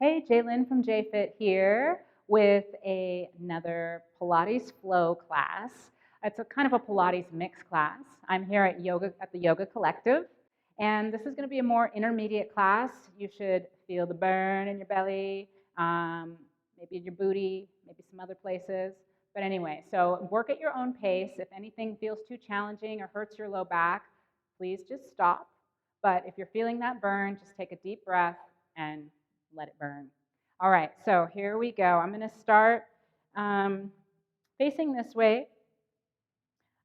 Hey, Jalen from JFit here with another Pilates flow class. It's a kind of a Pilates mix class. I'm here at the Yoga Collective, and this is going to be a more intermediate class. You should feel the burn in your belly, maybe in your booty, maybe some other places. But anyway, so work at your own pace. If anything feels too challenging or hurts your low back, please just stop. But if you're feeling that burn, just take a deep breath and let it burn. All right, so here we go. I'm going to start facing this way.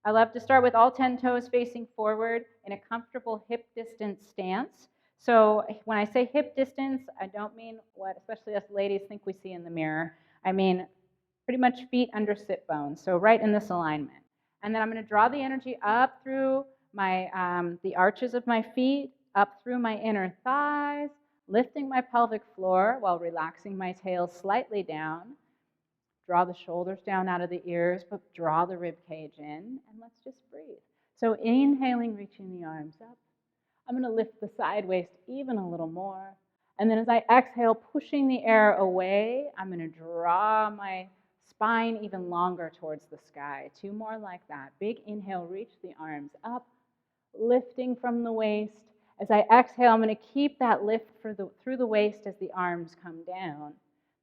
I love to start with all 10 toes facing forward in a comfortable hip distance stance. So when I say hip distance, I don't mean what especially us ladies think we see in the mirror. I mean pretty much feet under sit bones, so right in this alignment. And then I'm going to draw the energy up through the arches of my feet, up through my inner thighs, lifting my pelvic floor while relaxing my tail slightly down. Draw the shoulders down out of the ears, but draw the rib cage in, and let's just breathe. So inhaling, reaching the arms up. I'm going to lift the side waist even a little more. And then as I exhale, pushing the air away, I'm going to draw my spine even longer towards the sky. Two more like that. Big inhale, reach the arms up, lifting from the waist. As I exhale, I'm going to keep that lift through the waist as the arms come down.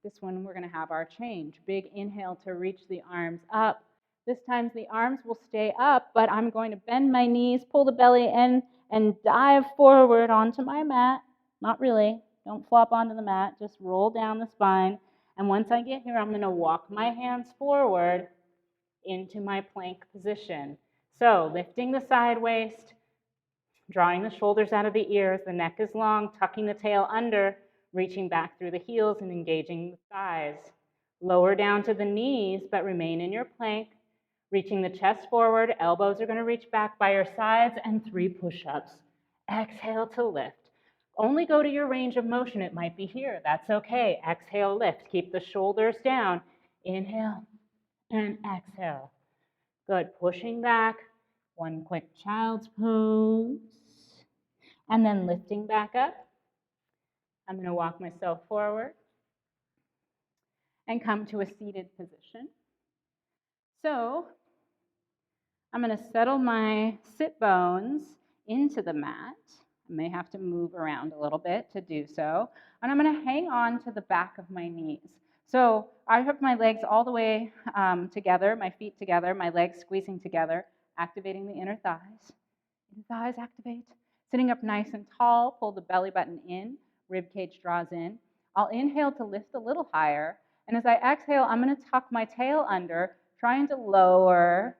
This one, we're going to have our change. Big inhale to reach the arms up. This time the arms will stay up, but I'm going to bend my knees, pull the belly in, and dive forward onto my mat. Not really. Don't flop onto the mat. Just roll down the spine. And once I get here, I'm going to walk my hands forward into my plank position. So lifting the side waist, drawing the shoulders out of the ears, the neck is long, tucking the tail under, reaching back through the heels and engaging the thighs. Lower down to the knees, but remain in your plank. Reaching the chest forward, elbows are going to reach back by your sides, and 3 push-ups. Exhale to lift. Only go to your range of motion. It might be here. That's okay. Exhale, lift. Keep the shoulders down. Inhale and exhale. Good. Pushing back. One quick child's pose. And then lifting back up. I'm going to walk myself forward and come to a seated position. So I'm going to settle my sit bones into the mat. I may have to move around a little bit to do so. And I'm going to hang on to the back of my knees. So I have my legs all the way together, my feet together, my legs squeezing together, activating the inner thighs. Inner thighs activate. Sitting up nice and tall, pull the belly button in, rib cage draws in. I'll inhale to lift a little higher. And as I exhale, I'm going to tuck my tail under, trying to lower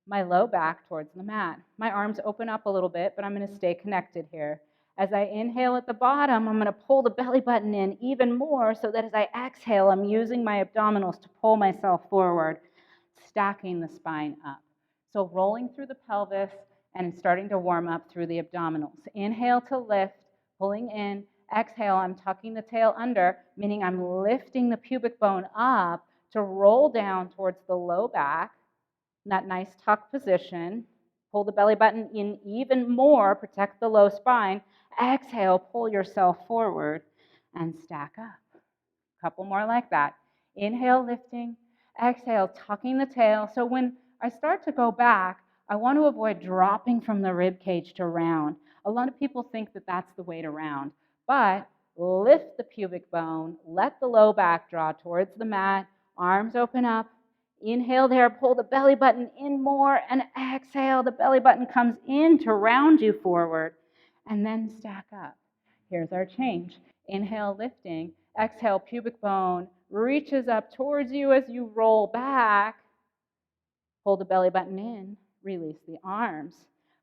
my low back towards the mat. My arms open up a little bit, but I'm going to stay connected here. As I inhale at the bottom, I'm going to pull the belly button in even more so that as I exhale, I'm using my abdominals to pull myself forward, stacking the spine up. So rolling through the pelvis and starting to warm up through the abdominals. Inhale to lift, pulling in. Exhale, I'm tucking the tail under, meaning I'm lifting the pubic bone up to roll down towards the low back. In that nice tuck position, pull the belly button in even more, protect the low spine. Exhale, pull yourself forward and stack up. A couple more like that. Inhale, lifting. Exhale, tucking the tail. So when I start to go back, I want to avoid dropping from the rib cage to round. A lot of people think that that's the way to round, but lift the pubic bone, let the low back draw towards the mat, arms open up. Inhale there, pull the belly button in more, and exhale, the belly button comes in to round you forward, and then stack up. Here's our change. Inhale, lifting. Exhale, pubic bone reaches up towards you as you roll back. Pull the belly button in, release the arms.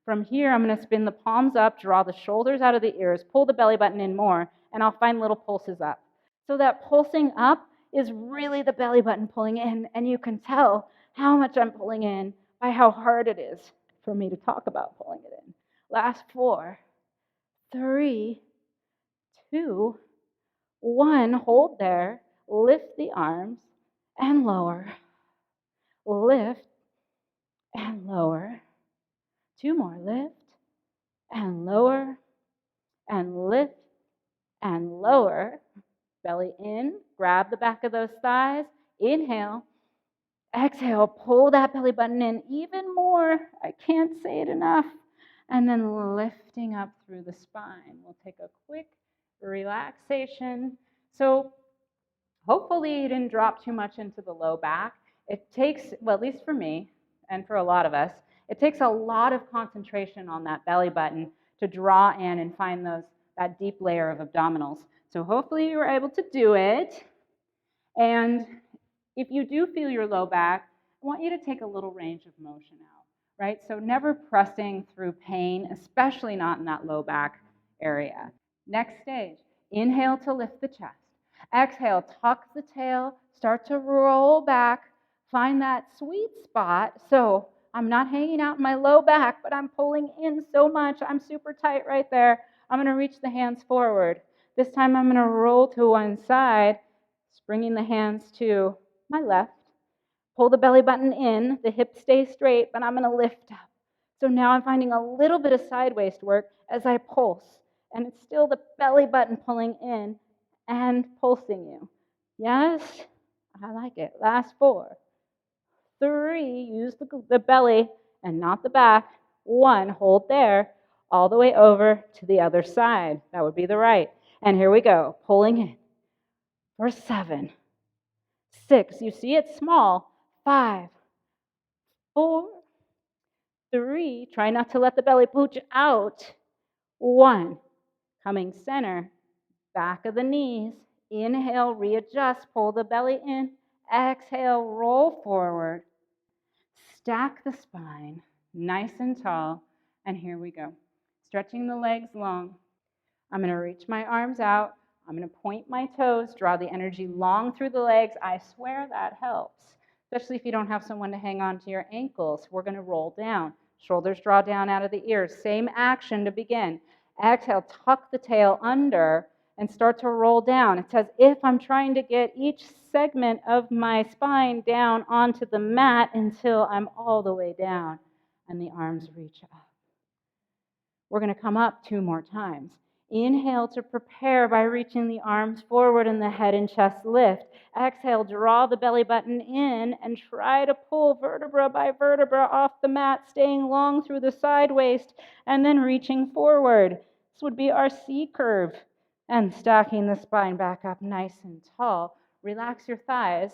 From here, I'm going to spin the palms up, draw the shoulders out of the ears, pull the belly button in more, and I'll find little pulses up. So that pulsing up is really the belly button pulling in, and you can tell how much I'm pulling in by how hard it is for me to talk about pulling it in. Last 4, 3, 2, 1. Hold there, lift the arms and lower. Lift and lower. 2 more, lift and lower and lift and lower. Belly in, grab the back of those thighs. Inhale. Exhale, pull that belly button in even more. I can't say it enough. And then lifting up through the spine. We'll take a quick relaxation. So hopefully you didn't drop too much into the low back. It takes, well, at least for me and for a lot of us, it takes a lot of concentration on that belly button to draw in and find that deep layer of abdominals. So hopefully you were able to do it. And if you do feel your low back, I want you to take a little range of motion out, right? So never pressing through pain, especially not in that low back area. Next stage, inhale to lift the chest. Exhale, tuck the tail, start to roll back, find that sweet spot. So I'm not hanging out in my low back, but I'm pulling in so much. I'm super tight right there. I'm going to reach the hands forward. This time I'm going to roll to one side, bringing the hands to my left. Pull the belly button in, the hips stay straight, but I'm going to lift up. So now I'm finding a little bit of side waist work as I pulse. And it's still the belly button pulling in and pulsing you. Yes? I like it. Last 4. 3, use the belly and not the back. 1, hold there, all the way over to the other side. That would be the right. And here we go, pulling in. For 7, 6, you see it's small. 5, 4, 3, try not to let the belly pooch out. 1, coming center, back of the knees. Inhale, readjust, pull the belly in. Exhale, roll forward. Stack the spine, nice and tall. And here we go. Stretching the legs long. I'm going to reach my arms out. I'm going to point my toes, draw the energy long through the legs. I swear that helps, especially if you don't have someone to hang on to your ankles. We're going to roll down. Shoulders draw down out of the ears. Same action to begin. Exhale, tuck the tail under and start to roll down. It's as if I'm trying to get each segment of my spine down onto the mat until I'm all the way down and the arms reach up. We're going to come up 2 more times. Inhale to prepare by reaching the arms forward and the head and chest lift. Exhale, draw the belly button in and try to pull vertebra by vertebra off the mat, staying long through the side waist and then reaching forward. This would be our C curve. And stacking the spine back up nice and tall. Relax your thighs.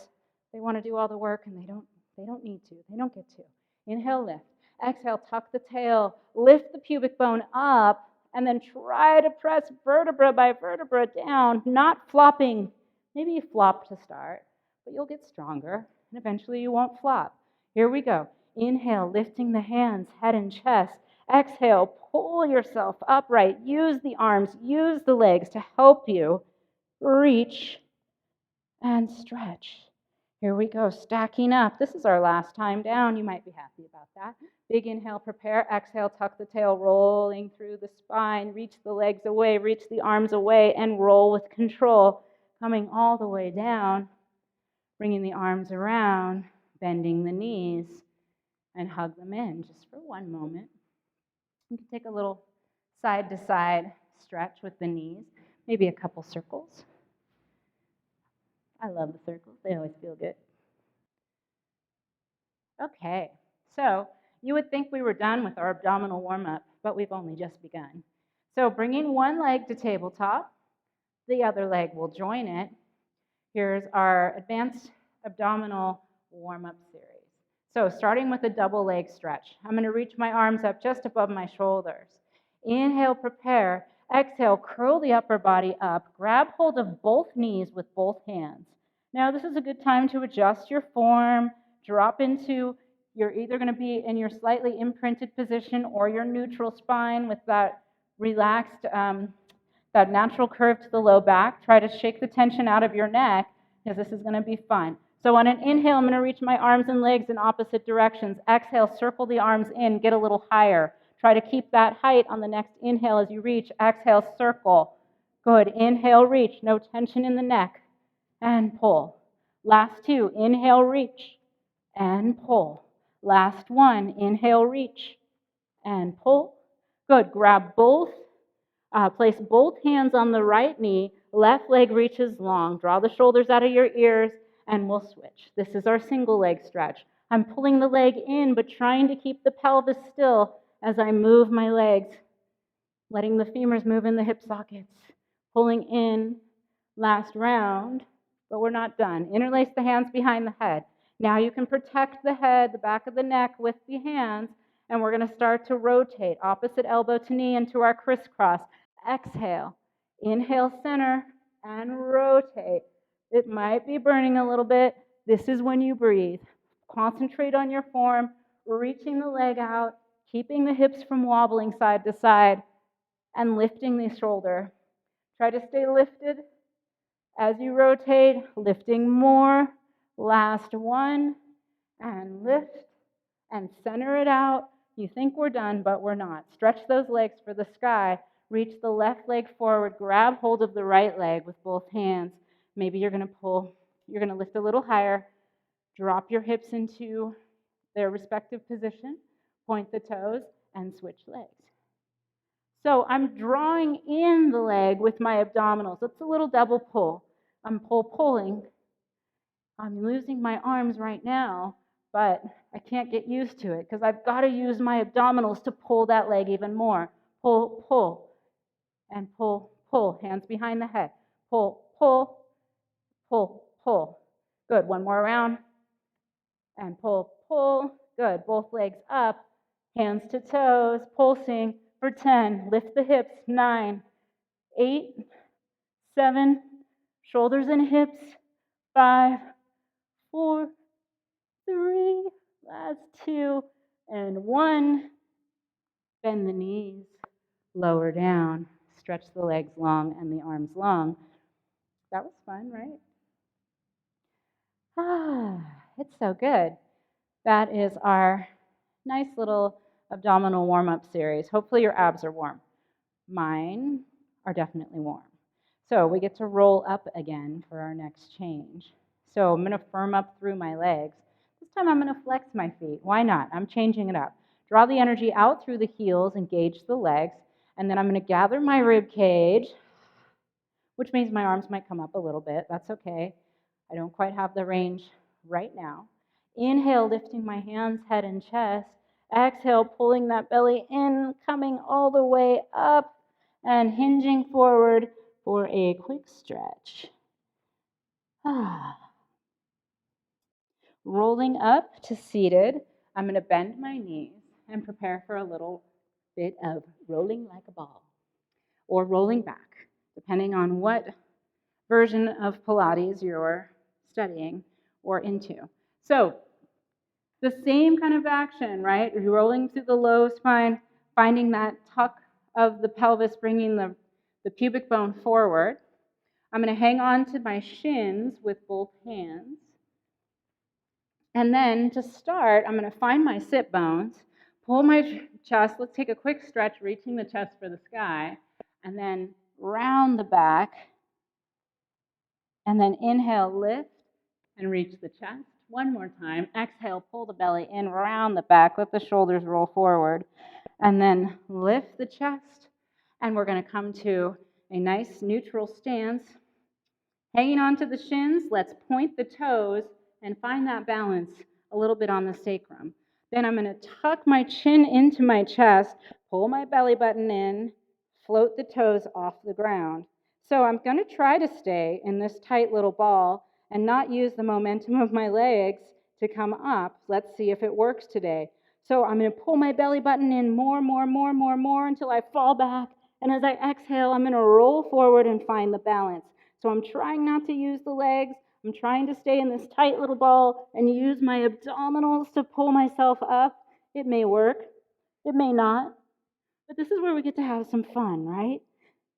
They want to do all the work and they don't need to. They don't get to. Inhale, lift. Exhale, tuck the tail, lift the pubic bone up, and then try to press vertebra by vertebra down, not flopping. Maybe you flop to start, but you'll get stronger, and eventually you won't flop. Here we go. Inhale, lifting the hands, head and chest. Exhale, pull yourself upright. Use the arms, use the legs to help you reach and stretch. Here we go, stacking up. This is our last time down. You might be happy about that. Big inhale, prepare. Exhale, tuck the tail, rolling through the spine. Reach the legs away, reach the arms away, and roll with control. Coming all the way down, bringing the arms around, bending the knees, and hug them in just for 1 moment. You can take a little side-to-side stretch with the knees, maybe a couple circles. I love the circles. They always feel good. Okay, so you would think we were done with our abdominal warm-up, but we've only just begun. So bringing one leg to tabletop, the other leg will join it. Here's our advanced abdominal warm-up series. So starting with a double leg stretch, I'm going to reach my arms up just above my shoulders. Inhale, prepare. Exhale, curl the upper body up. Grab hold of both knees with both hands. Now, this is a good time to adjust your form. Drop into, you're either going to be in your slightly imprinted position or your neutral spine with that relaxed, that natural curve to the low back. Try to shake the tension out of your neck because this is going to be fun. So on an inhale, I'm going to reach my arms and legs in opposite directions. Exhale, circle the arms in, get a little higher. Try to keep that height on the next inhale as you reach. Exhale, circle. Good. Inhale, reach. No tension in the neck. And pull. Last 2. Inhale, reach. And pull. Last 1. Inhale, reach. And pull. Good. Grab both. Place both hands on the right knee. Left leg reaches long. Draw the shoulders out of your ears, and we'll switch. This is our single leg stretch. I'm pulling the leg in, but trying to keep the pelvis still as I move my legs, letting the femurs move in the hip sockets. Pulling in, last round, but we're not done. Interlace the hands behind the head. Now you can protect the head, the back of the neck with the hands, and we're going to start to rotate opposite elbow to knee into our crisscross. Exhale, inhale center, and rotate. It might be burning a little bit. This is when you breathe. Concentrate on your form, reaching the leg out, keeping the hips from wobbling side to side, and lifting the shoulder. Try to stay lifted as you rotate, lifting more. Last one, and lift, and center it out. You think we're done, but we're not. Stretch those legs for the sky. Reach the left leg forward. Grab hold of the right leg with both hands. Maybe you're going to lift a little higher. Drop your hips into their respective position. Point the toes, and switch legs. So I'm drawing in the leg with my abdominals. It's a little double pull. I'm pulling. I'm losing my arms right now, but I can't get used to it because I've got to use my abdominals to pull that leg even more. Pull, pull, and pull, pull. Hands behind the head. Pull, pull, pull, pull. Good. One more round. And pull, pull. Good. Both legs up. Hands to toes. Pulsing for 10. Lift the hips. 9, 8, 7. Shoulders and hips. 5, 4, 3, last 2, and 1. Bend the knees, lower down, stretch the legs long and the arms long. That was fun, right? It's so good. That is our nice little abdominal warm-up series. Hopefully your abs are warm. Mine are definitely warm. So we get to roll up again for our next change. So I'm going to firm up through my legs. This time I'm going to flex my feet. Why not? I'm changing it up. Draw the energy out through the heels, engage the legs, and then I'm going to gather my rib cage, which means my arms might come up a little bit. That's okay. I don't quite have the range right now. Inhale, lifting my hands, head, and chest. Exhale, pulling that belly in, coming all the way up, and hinging forward for a quick stretch. Rolling up to seated, I'm going to bend my knees and prepare for a little bit of rolling like a ball or rolling back, depending on what version of Pilates you're studying or into. So the same kind of action, right? You're rolling through the low spine, finding that tuck of the pelvis, bringing the pubic bone forward. I'm going to hang on to my shins with both hands. And then to start, I'm going to find my sit bones, pull my chest. Let's take a quick stretch, reaching the chest for the sky, and then round the back. And then inhale, lift, and reach the chest. One more time. Exhale, pull the belly in, round the back. Let the shoulders roll forward. And then lift the chest. And we're going to come to a nice neutral stance. Hanging onto the shins, let's point the toes and find that balance a little bit on the sacrum. Then I'm going to tuck my chin into my chest, pull my belly button in, float the toes off the ground. So I'm going to try to stay in this tight little ball and not use the momentum of my legs to come up. Let's see if it works today. So I'm going to pull my belly button in more until I fall back. And as I exhale, I'm going to roll forward and find the balance. So I'm trying not to use the legs. I'm trying to stay in this tight little ball and use my abdominals to pull myself up. It may work. It may not. But this is where we get to have some fun, right?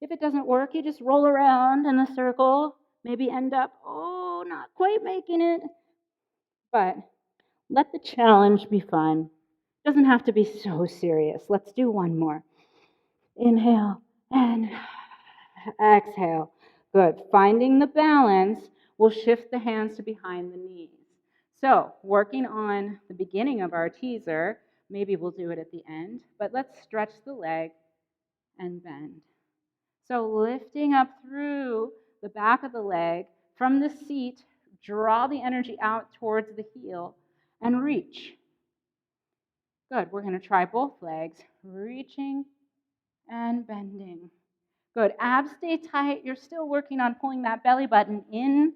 If it doesn't work, you just roll around in a circle, maybe end up, not quite making it. But let the challenge be fun. It doesn't have to be so serious. Let's do one more. Inhale and exhale. Good. Finding the balance, we'll shift the hands to behind the knees. So working on the beginning of our teaser, maybe we'll do it at the end, but let's stretch the leg and bend. So lifting up through the back of the leg. From the seat, draw the energy out towards the heel and reach. Good. We're going to try both legs, reaching and bending. Good. Abs stay tight. You're still working on pulling that belly button in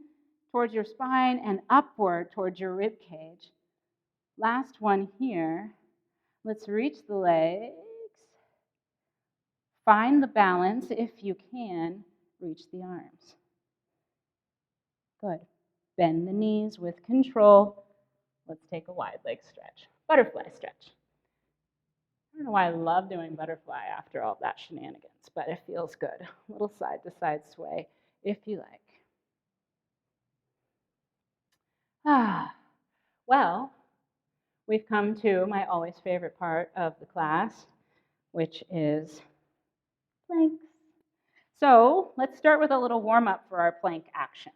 towards your spine and upward towards your rib cage. Last one here. Let's reach the legs. Find the balance. If you can, reach the arms. Good. Bend the knees with control. Let's take a wide leg stretch. Butterfly stretch. I don't know why I love doing butterfly after all that shenanigans, but it feels good. A little side-to-side sway, if you like. Well, we've come to my always favorite part of the class, which is planks. So let's start with a little warm-up for our plank action.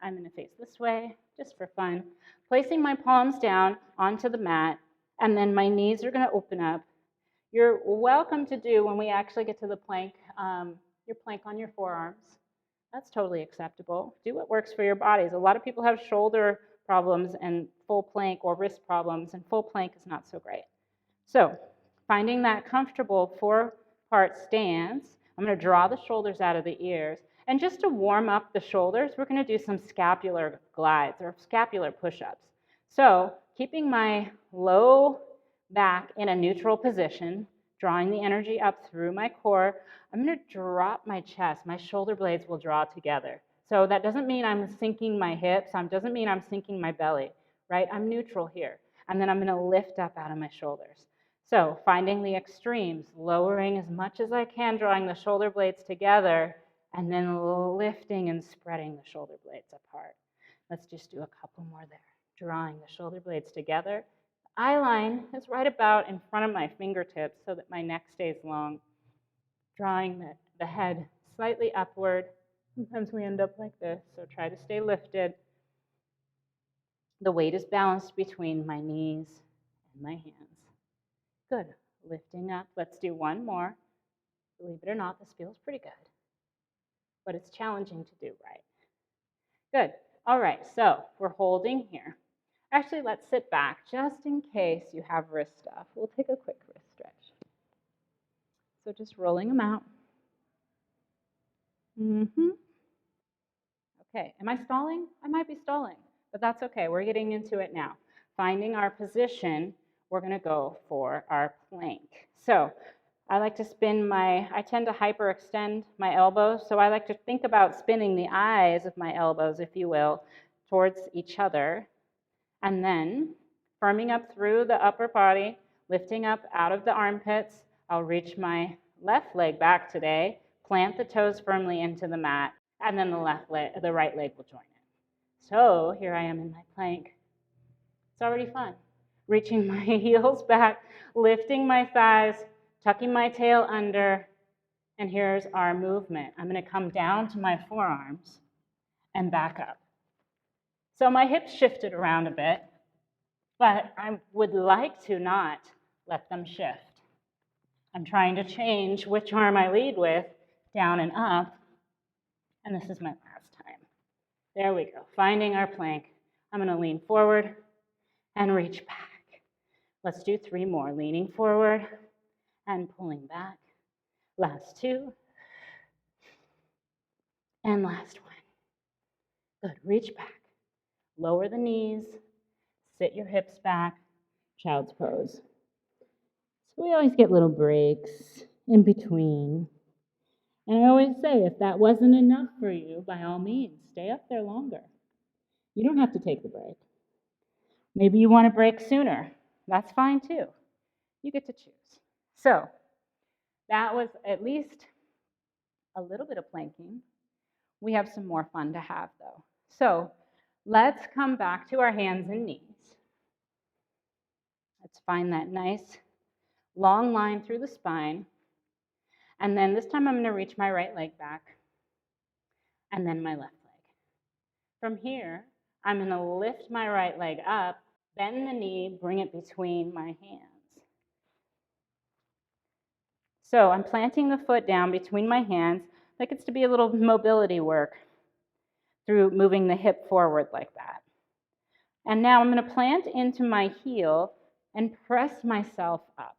I'm going to face this way, just for fun, placing my palms down onto the mat, and then my knees are going to open up. You're welcome to do, when we actually get to the plank, your plank on your forearms. That's totally acceptable. Do what works for your bodies. A lot of people have shoulder problems and full plank, or wrist problems, and full plank is not so great. So finding that comfortable 4-part stance, I'm going to draw the shoulders out of the ears. And just to warm up the shoulders, we're going to do some scapular glides or scapular push-ups. So keeping my low back in a neutral position, drawing the energy up through my core, I'm going to drop my chest. My shoulder blades will draw together. So that doesn't mean I'm sinking my hips. Doesn't mean I'm sinking my belly, right? I'm neutral here. And then I'm going to lift up out of my shoulders. So finding the extremes, lowering as much as I can, drawing the shoulder blades together, and then lifting and spreading the shoulder blades apart. Let's just do a couple more there. Drawing the shoulder blades together. The eye line is right about in front of my fingertips so that my neck stays long. Drawing the head slightly upward. Sometimes we end up like this, so try to stay lifted. The weight is balanced between my knees and my hands. Good. Lifting up. Let's do one more. Believe it or not, this feels pretty good. But it's challenging to do right. Good. All right, so we're holding here. Actually, let's sit back just in case you have wrist stuff. We'll take a quick wrist stretch. So just rolling them out. Okay, am I stalling? I might be stalling, but that's okay. We're getting into it now. Finding our position, we're going to go for our plank. So I like to I tend to hyperextend my elbows, so I like to think about spinning the eyes of my elbows, if you will, towards each other, and then firming up through the upper body, lifting up out of the armpits. I'll reach my left leg back today, plant the toes firmly into the mat, and then the right leg will join it. So here I am in my plank. It's already fun. Reaching my heels back, lifting my thighs, tucking my tail under, and here's our movement. I'm going to come down to my forearms and back up. So my hips shifted around a bit, but I would like to not let them shift. I'm trying to change which arm I lead with, down and up, and this is my last time. There we go, finding our plank. I'm going to lean forward and reach back. Let's do 3 more, leaning forward and pulling back. Last 2. And last one. Good, reach back. Lower the knees, sit your hips back, child's pose. So we always get little breaks in between. And I always say, if that wasn't enough for you, by all means, stay up there longer. You don't have to take the break. Maybe you want to break sooner. That's fine too. You get to choose. So that was at least a little bit of planking. We have some more fun to have though. So let's come back to our hands and knees. Let's find that nice long line through the spine. And then this time I'm going to reach my right leg back and then my left leg. From here, I'm going to lift my right leg up, bend the knee, bring it between my hands. So I'm planting the foot down between my hands. That gets to be a little mobility work through moving the hip forward like that. And now I'm going to plant into my heel and press myself up.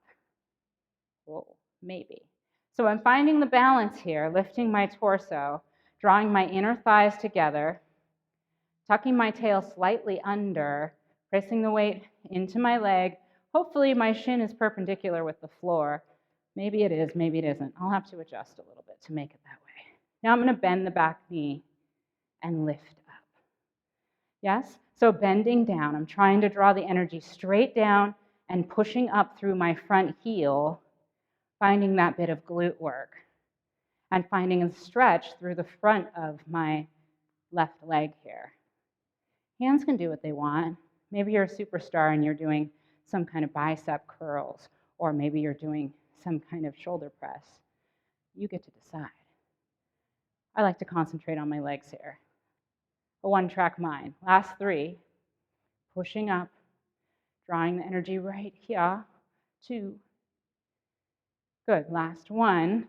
Whoa, maybe. So I'm finding the balance here, lifting my torso, drawing my inner thighs together, tucking my tail slightly under, pressing the weight into my leg. Hopefully my shin is perpendicular with the floor. Maybe it is, maybe it isn't. I'll have to adjust a little bit to make it that way. Now I'm going to bend the back knee and lift up. Yes? So bending down, I'm trying to draw the energy straight down and pushing up through my front heel, finding that bit of glute work and finding a stretch through the front of my left leg here. Hands can do what they want. Maybe you're a superstar and you're doing some kind of bicep curls, or maybe you're doing some kind of shoulder press. You get to decide. I like to concentrate on my legs here. A one-track mind. Last three, pushing up, drawing the energy right here. 2. Good. Last one.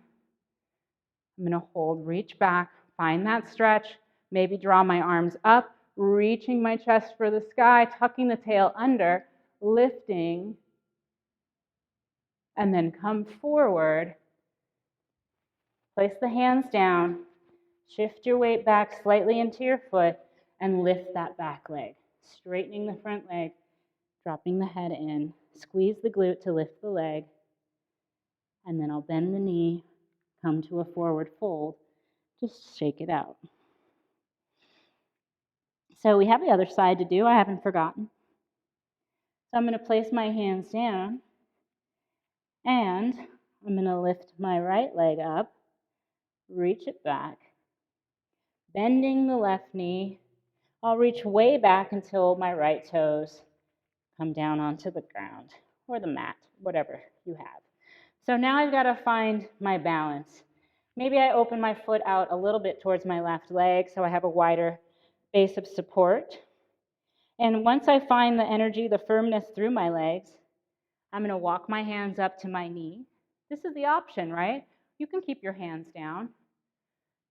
I'm going to hold, reach back, find that stretch, maybe draw my arms up, reaching my chest for the sky, tucking the tail under, lifting, and then come forward. Place the hands down, shift your weight back slightly into your foot, and lift that back leg. Straightening the front leg, dropping the head in, squeeze the glute to lift the leg, and then I'll bend the knee, come to a forward fold, just shake it out. So we have the other side to do, I haven't forgotten. So I'm going to place my hands down, and I'm going to lift my right leg up, reach it back, bending the left knee. I'll reach way back until my right toes come down onto the ground or the mat, whatever you have. So now I've got to find my balance. Maybe I open my foot out a little bit towards my left leg so I have a wider base of support. And once I find the energy, the firmness through my legs, I'm going to walk my hands up to my knee. This is the option, right? You can keep your hands down.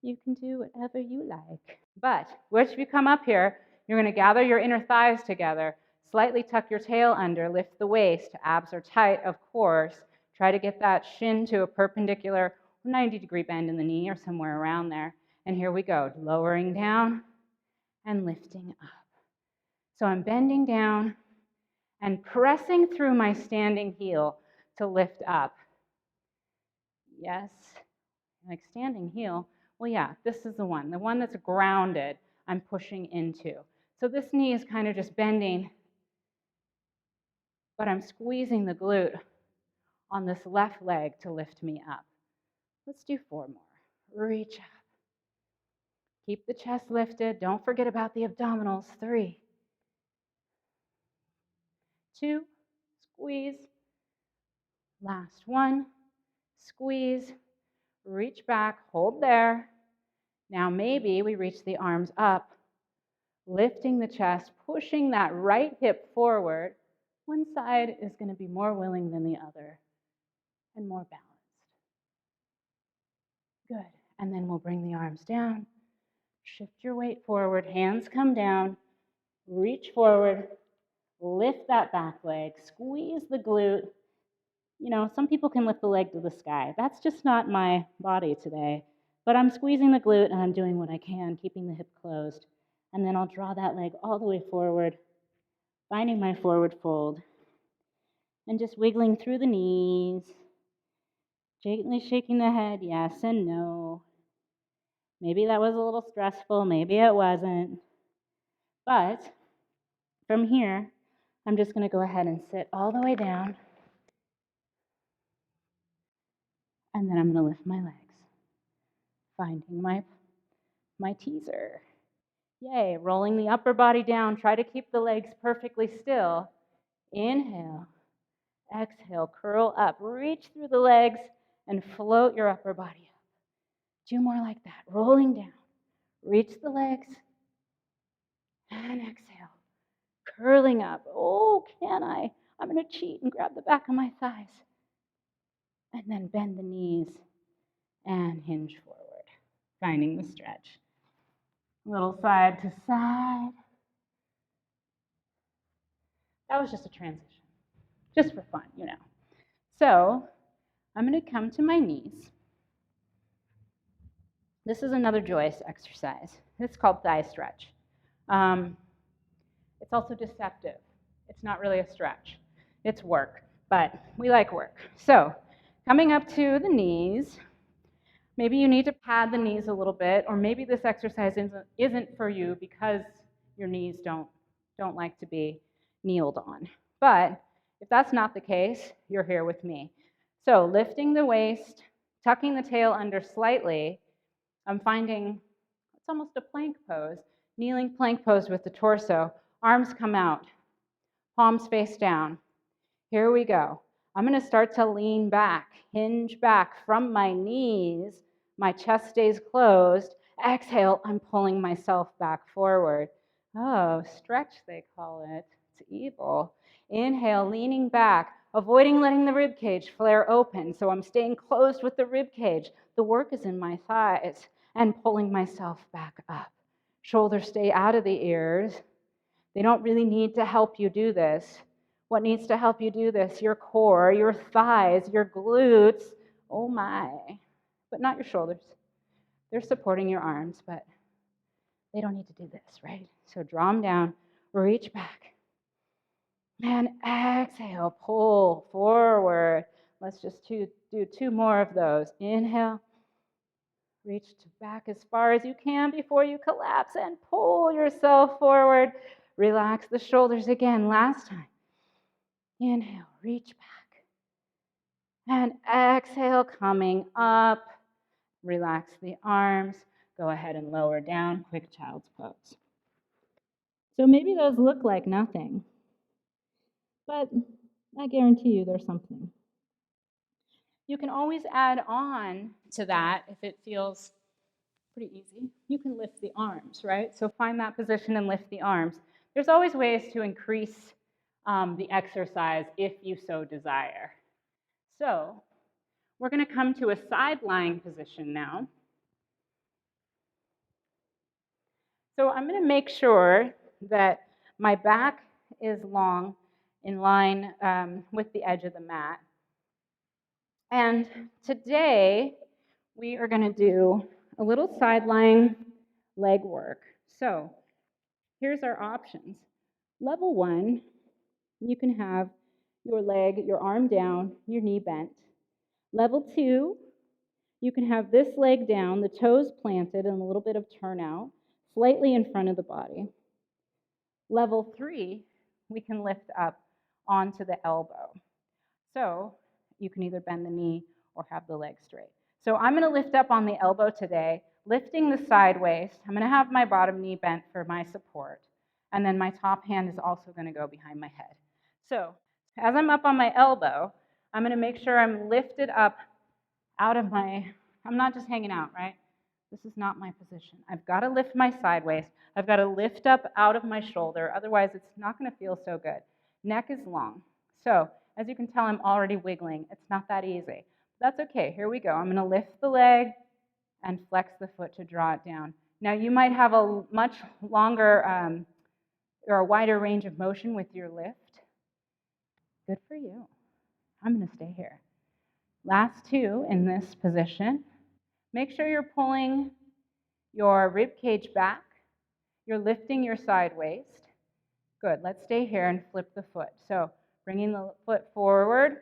You can do whatever you like. But once you come up here, you're going to gather your inner thighs together, slightly tuck your tail under, lift the waist. Abs are tight, of course. Try to get that shin to a perpendicular 90-degree bend in the knee or somewhere around there. And here we go, lowering down and lifting up. So I'm bending down and pressing through my standing heel to lift up. Yes, like standing heel. Well, yeah, this is the one that's grounded, I'm pushing into. So this knee is kind of just bending, but I'm squeezing the glute on this left leg to lift me up. Let's do 4 more. Reach up. Keep the chest lifted. Don't forget about the abdominals. 3, 2, squeeze. Last one, squeeze. Reach back, hold there. Now maybe we reach the arms up, lifting the chest, pushing that right hip forward. One side is going to be more willing than the other and more balanced. Good. And then we'll bring the arms down. Shift your weight forward. Hands come down. Reach forward. Lift that back leg. Squeeze the glute. You know, some people can lift the leg to the sky. That's just not my body today. But I'm squeezing the glute and I'm doing what I can, keeping the hip closed. And then I'll draw that leg all the way forward, finding my forward fold. And just wiggling through the knees. Gently shaking the head, yes and no. Maybe that was a little stressful, maybe it wasn't. But from here, I'm just going to go ahead and sit all the way down. And then I'm going to lift my legs, finding my teaser. Yay, rolling the upper body down. Try to keep the legs perfectly still. Inhale, exhale, curl up. Reach through the legs and float your upper body up. 2 more like that, rolling down. Reach the legs and exhale, curling up. Oh, can I? I'm going to cheat and grab the back of my thighs. And then bend the knees and hinge forward, finding the stretch. A little side to side. That was just a transition, just for fun, you know. So I'm going to come to my knees. This is another joyous exercise. It's called thigh stretch. It's also deceptive. It's not really a stretch. It's work, but we like work. So coming up to the knees, maybe you need to pad the knees a little bit, or maybe this exercise isn't for you because your knees don't like to be kneeled on. But if that's not the case, you're here with me. So lifting the waist, tucking the tail under slightly, I'm finding it's almost a plank pose, kneeling plank pose with the torso. Arms come out, palms face down. Here we go. I'm going to start to lean back, hinge back from my knees. My chest stays closed. Exhale, I'm pulling myself back forward. Oh, stretch, they call it. It's evil. Inhale, leaning back, avoiding letting the rib cage flare open. So I'm staying closed with the rib cage. The work is in my thighs and pulling myself back up. Shoulders stay out of the ears. They don't really need to help you do this. What needs to help you do this? Your core, your thighs, your glutes. Oh my. But not your shoulders. They're supporting your arms, but they don't need to do this, right? So draw them down, reach back. And exhale, pull forward. Let's just do two more of those. Inhale. Reach back as far as you can before you collapse and pull yourself forward. Relax the shoulders again. Last time. Inhale, reach back. And exhale, coming up. Relax the arms. Go ahead and lower down. Quick child's pose. So maybe those look like nothing, but I guarantee you there's something. You can always add on to that if it feels pretty easy. You can lift the arms, right? So find that position and lift the arms. There's always ways to increase the exercise if you so desire. So we're going to come to a side lying position now. So I'm going to make sure that my back is long in line with the edge of the mat. And today we are going to do a little side lying leg work. So here's our options. Level 1, you can have your leg, your arm down, your knee bent. Level 2, you can have this leg down, the toes planted, and a little bit of turnout, slightly in front of the body. Level 3, we can lift up onto the elbow. So you can either bend the knee or have the leg straight. So I'm going to lift up on the elbow today, lifting the side waist. I'm going to have my bottom knee bent for my support. And then my top hand is also going to go behind my head. So as I'm up on my elbow, I'm going to make sure I'm lifted up out of I'm not just hanging out, right? This is not my position. I've got to lift my side waist. I've got to lift up out of my shoulder. Otherwise, it's not going to feel so good. Neck is long. So as you can tell, I'm already wiggling. It's not that easy. That's okay. Here we go. I'm going to lift the leg and flex the foot to draw it down. Now, you might have a much longer or a wider range of motion with your lift. Good for you. I'm going to stay here. Last two in this position. Make sure you're pulling your rib cage back. You're lifting your side waist. Good. Let's stay here and flip the foot. So bringing the foot forward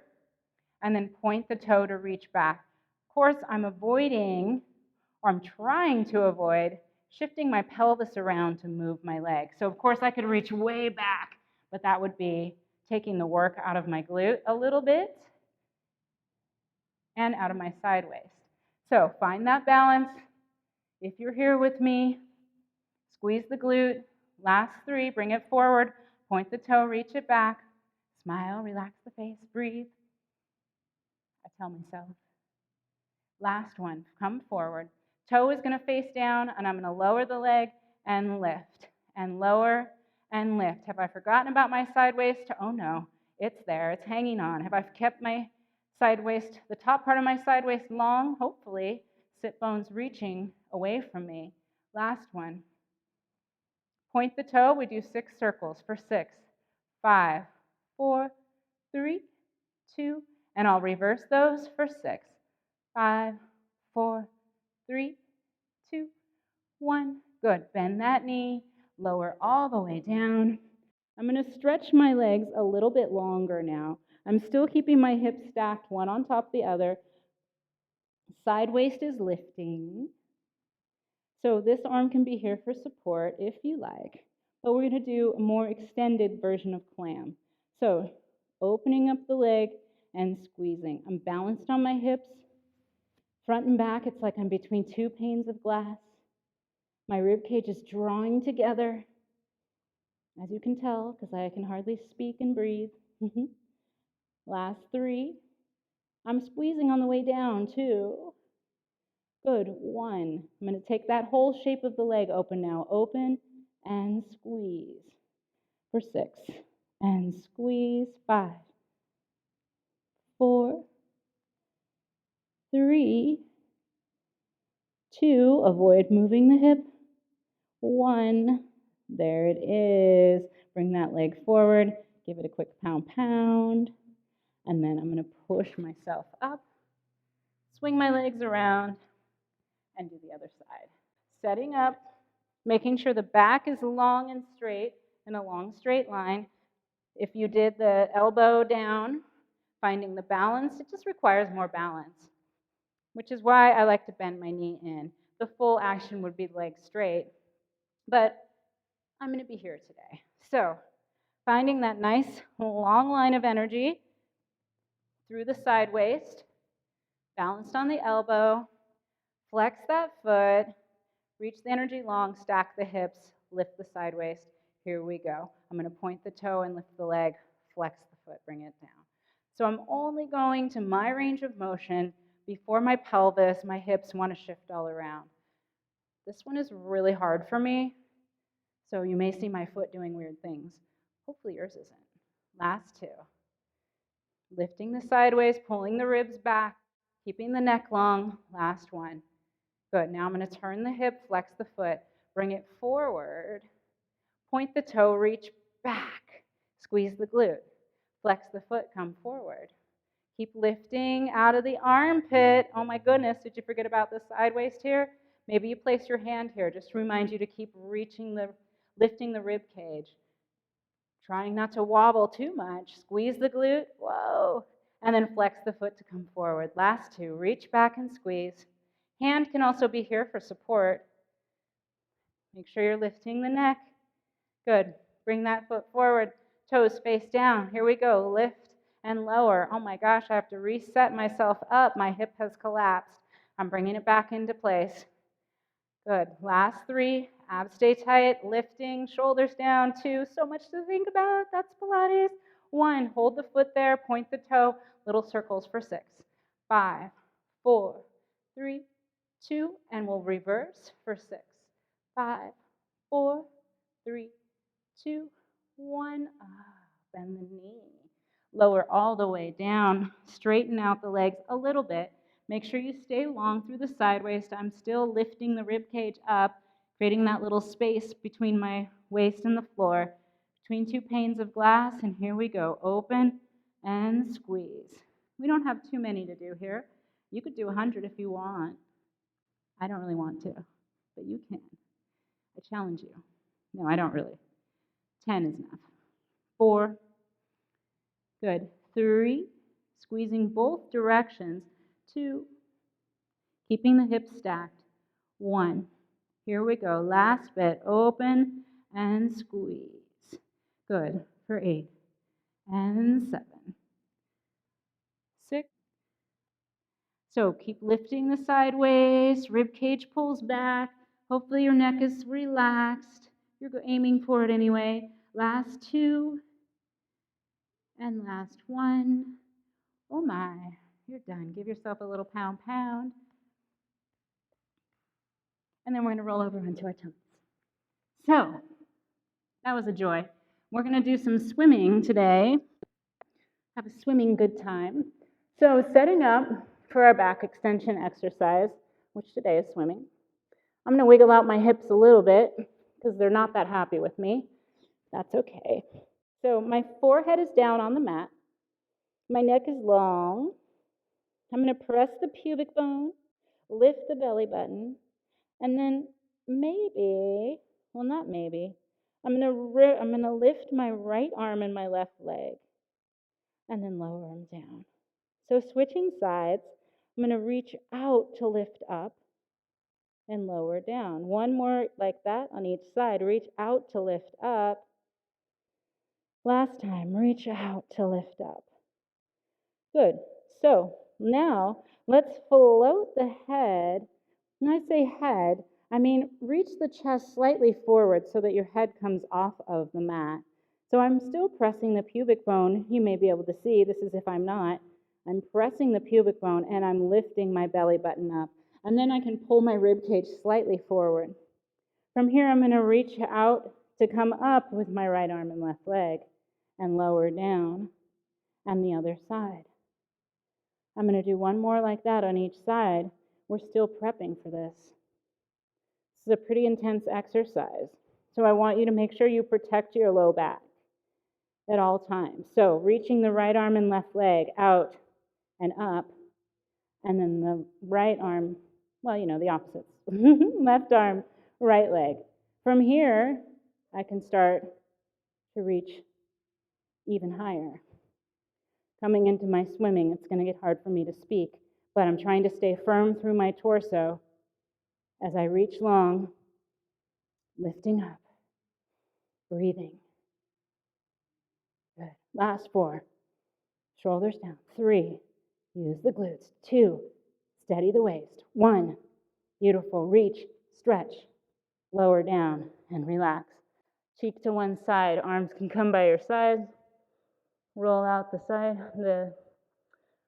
and then point the toe to reach back. Of course, I'm avoiding, or I'm trying to avoid, shifting my pelvis around to move my leg. So of course I could reach way back, but that would be taking the work out of my glute a little bit and out of my side waist. So find that balance. If you're here with me, squeeze the glute. Last three, bring it forward, point the toe, reach it back, smile, relax the face, breathe. I tell myself. Last one, come forward. Toe is going to face down, and I'm going to lower the leg and lift, and lower and lift. Have I forgotten about my side waist? Oh no, it's there, it's hanging on. Have I kept my Side waist, the top part of my side waist long, hopefully. Sit bones reaching away from me. Last one. Point the toe. We do 6 circles for 6, 5, 4, 3, 2, and I'll reverse those for 6, 5, 4, 3, 2, 1. Good. Bend that knee. Lower all the way down. I'm going to stretch my legs a little bit longer now. I'm still keeping my hips stacked one on top of the other. Side waist is lifting. So this arm can be here for support if you like. But we're going to do a more extended version of clam. So opening up the leg and squeezing. I'm balanced on my hips. Front and back, it's like I'm between 2 panes of glass. My rib cage is drawing together, as you can tell, because I can hardly speak and breathe. Last 3. I'm squeezing on the way down, 2. Good, 1. I'm going to take that whole shape of the leg open now. Open and squeeze for 6. And squeeze, 5, 4, 3, 2. Avoid moving the hip. 1. There it is. Bring that leg forward. Give it a quick pound, pound. And then I'm going to push myself up. Swing my legs around and do the other side. Setting up, making sure the back is long and straight in a long straight line. If you did the elbow down, finding the balance, it just requires more balance, which is why I like to bend my knee in. The full action would be legs straight, but I'm going to be here today. So finding that nice long line of energy through the side waist, balanced on the elbow, flex that foot, reach the energy long, stack the hips, lift the side waist. Here we go. I'm going to point the toe and lift the leg, flex the foot, bring it down. So I'm only going to my range of motion before my pelvis, my hips want to shift all around. This one is really hard for me, so you may see my foot doing weird things. Hopefully yours isn't. Last 2. Lifting the sideways, pulling the ribs back, keeping the neck long. Last 1. Good. Now I'm going to turn the hip, flex the foot, bring it forward, point the toe, reach back, squeeze the glute, flex the foot, come forward. Keep lifting out of the armpit. Oh my goodness, did you forget about the side waist here? Maybe you place your hand here just to remind you to keep lifting the rib cage. Trying not to wobble too much. Squeeze the glute, whoa, and then flex the foot to come forward. Last 2, reach back and squeeze. Hand can also be here for support. Make sure you're lifting the neck. Good. Bring that foot forward. Toes face down. Here we go. Lift and lower. Oh my gosh, I have to reset myself up. My hip has collapsed. I'm bringing it back into place. Good. Last 3. Abs stay tight. Lifting. Shoulders down. 2. So much to think about. That's Pilates. 1. Hold the foot there. Point the toe. Little circles for 6. 5, 4, 3, 2, and we'll reverse for 6, 5, 4, 3, 2, 1. Bend the knee. Lower all the way down. Straighten out the legs a little bit. Make sure you stay long through the side waist. I'm still lifting the rib cage up, creating that little space between my waist and the floor, between 2 panes of glass. And here we go. Open and squeeze. We don't have too many to do here. You could do 100 if you want. I don't really want to, but you can. I challenge you. No, I don't really. 10 is enough. 4. Good. 3. Squeezing both directions. 2. Keeping the hips stacked. 1. Here we go. Last bit. Open and squeeze. Good. For 8. And 7. 6. So keep lifting the sideways. Rib cage pulls back. Hopefully your neck is relaxed. You're aiming for it anyway. Last 2. And last 1. Oh my, you're done. Give yourself a little pound, pound. And then we're going to roll over onto our tummies. So, that was a joy. We're going to do some swimming today. Have a swimming good time. So setting up for our back extension exercise, which today is swimming, I'm going to wiggle out my hips a little bit because they're not that happy with me. That's okay. So my forehead is down on the mat. My neck is long. I'm going to press the pubic bone, lift the belly button, and then maybe, well, not maybe, I'm going to lift my right arm and my left leg and then lower them down. So switching sides, I'm going to reach out to lift up and lower down. One more like that on each side. Reach out to lift up. Last time, reach out to lift up. Good. So now let's float the head. When I say head, I mean reach the chest slightly forward so that your head comes off of the mat. So I'm still pressing the pubic bone. You may be able to see, this is if I'm not. I'm pressing the pubic bone and I'm lifting my belly button up. And then I can pull my rib cage slightly forward. From here, I'm going to reach out to come up with my right arm and left leg and lower down and the other side. I'm going to do one more like that on each side. We're still prepping for this. This is a pretty intense exercise. So I want you to make sure you protect your low back at all times. So reaching the right arm and left leg out and up, and then the right arm, well, you know, the opposites. Left arm, right leg. From here, I can start to reach even higher. Coming into my swimming, it's going to get hard for me to speak, but I'm trying to stay firm through my torso as I reach long, lifting up, breathing. Good. Last 4. Shoulders down. 3. Use the glutes. 2. Steady the waist. 1. Beautiful. Reach, stretch, lower down, and relax. Cheek to one side. Arms can come by your sides. Roll out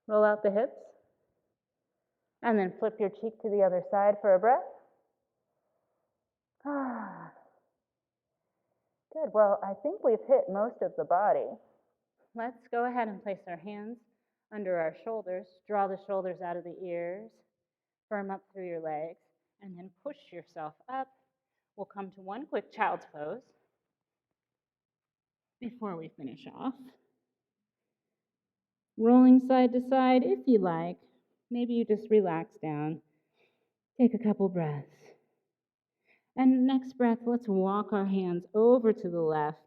roll out the hips. And then flip your cheek to the other side for a breath. Good. Well, I think we've hit most of the body. Let's go ahead and place our hands under our shoulders. Draw the shoulders out of the ears. Firm up through your legs. And then push yourself up. We'll come to one quick child's pose before we finish off. Rolling side to side if you like. Maybe you just relax down. Take a couple breaths. And next breath, let's walk our hands over to the left.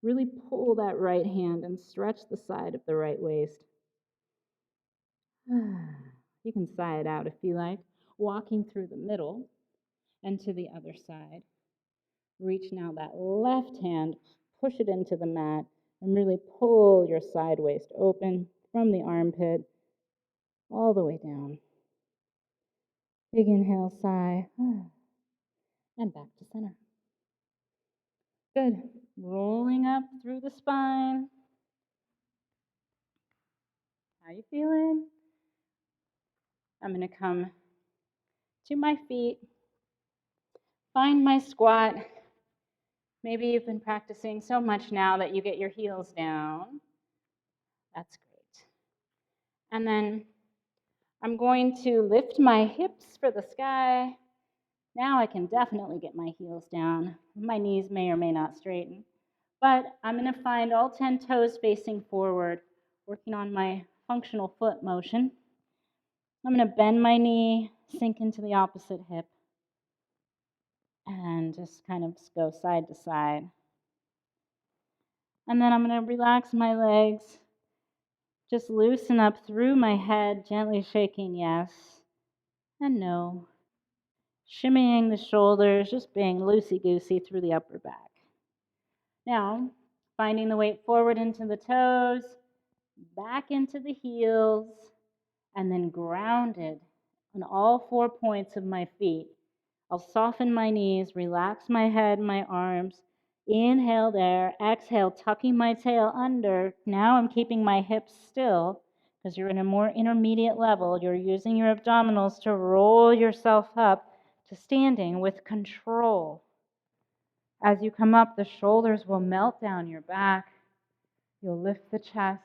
Really pull that right hand and stretch the side of the right waist. You can sigh it out if you like. Walking through the middle and to the other side. Reach now that left hand, push it into the mat, and really pull your side waist open from the armpit all the way down. Big inhale, sigh, and back to center. Good. Rolling up through the spine. How you feeling? I'm going to come to my feet, find my squat. Maybe you've been practicing so much now that you get your heels down. That's great. And then I'm going to lift my hips for the sky. Now I can definitely get my heels down. My knees may or may not straighten. But I'm going to find all 10 toes facing forward, working on my functional foot motion. I'm going to bend my knee, sink into the opposite hip, and just kind of go side to side. And then I'm going to relax my legs, just loosen up through my head, gently shaking yes and no. Shimmying the shoulders, just being loosey-goosey through the upper back. Now, finding the weight forward into the toes, back into the heels, and then grounded on all 4 points of my feet. I'll soften my knees, relax my head, my arms. Inhale there, exhale, tucking my tail under. Now I'm keeping my hips still because you're in a more intermediate level. You're using your abdominals to roll yourself up to standing with control. As you come up, the shoulders will melt down your back. You'll lift the chest,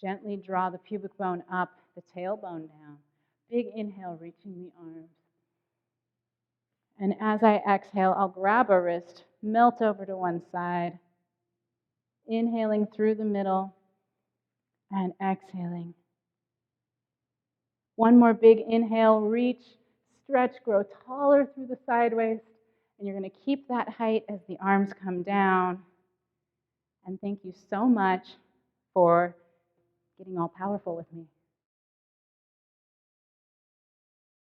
Gently draw the pubic bone up, the tailbone down. Big inhale, reaching the arms. And as I exhale, I'll grab a wrist, melt over to one side, inhaling through the middle and exhaling. One more big inhale, reach, stretch, grow taller through the side waist. And you're going to keep that height as the arms come down. And thank you so much for getting all powerful with me.